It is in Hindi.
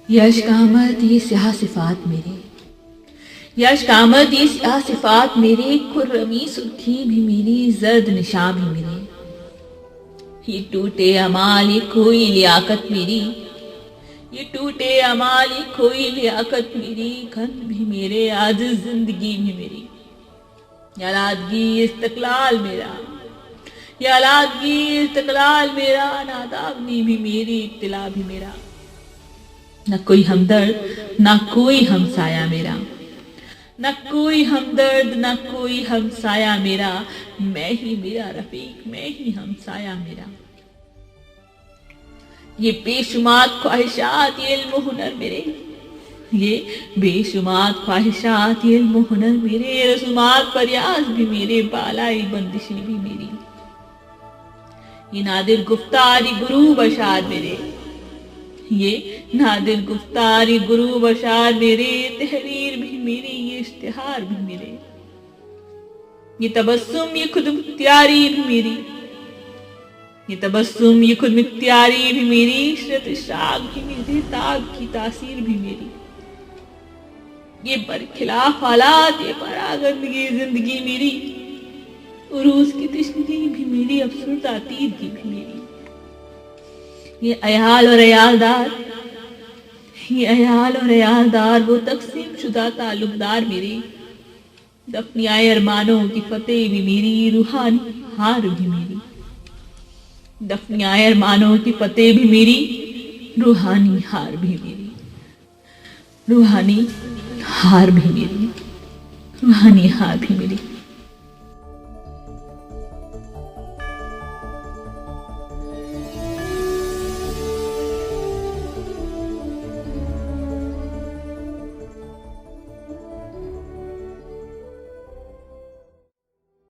यश कामत ये स्याह सिफात मेरे, यश कामत ये स्याह सिफात मेरे, खुर्रमी सुर्खी भी मेरी, जर्द निशा भी मेरे। ये टूटे अमाल ये खोई लियाकत मेरी, ये टूटे अमाल ये खोई लियाकत मेरी, खंद भी मेरे आज जिंदगी भी मेरी। या लादगी इस्तकलाल मेरा, या लादगी इस्तकलाल मेरा, नादावनी भी मेरी, इत्तिला भी मेरा। न कोई हमदर्द न कोई हमसाया मेरा, न कोई हमदर्द न कोई हमसाया मेरा, मैं ही मेरा रफीक मैं ही हमसाया मेरा। ये बेशुमार ख्वाहिशात ये इल्म हुनर मेरे, ये बेशुमार ख्वाहिशात ये इल्म हुनर मेरे, रसूमात फरियाज भी मेरे, बालाई बंदिशें भी मेरी। ये नादिर गुफ्तारी गुरु बशार मेरे, ये नादिर गुफ्तारी गुरु बशार मेरे, तहरीर भी मेरी ये इश्तिहार भी मेरे। ये तबस्सुम ये खुद मुख्तियारी भी मेरी, ये तबस्सुम ये खुद मुख्तियारी भी मेरी, इशरत इशराक भी मेरे, ताब की तासीर भी मेरी। ये बरखिलाफ हालात ये परागंदगी जिंदगी मेरी, उरूस की तशनीदी भी मेरी, अफसरदा तीदगी भी मेरी। ये अयाल और अयालदार, ये अयाल और अयालदार वो तकसीम शुदा ताल्लुकदार मेरे, दफनियाए अरमानों की फतेह भी मेरी, रूहानी हार भी मेरी। दफनियाए अरमानों की फतेह भी मेरी, रूहानी हार भी मेरी, रूहानी हार भी मेरी, रूहानी हार भी मेरी।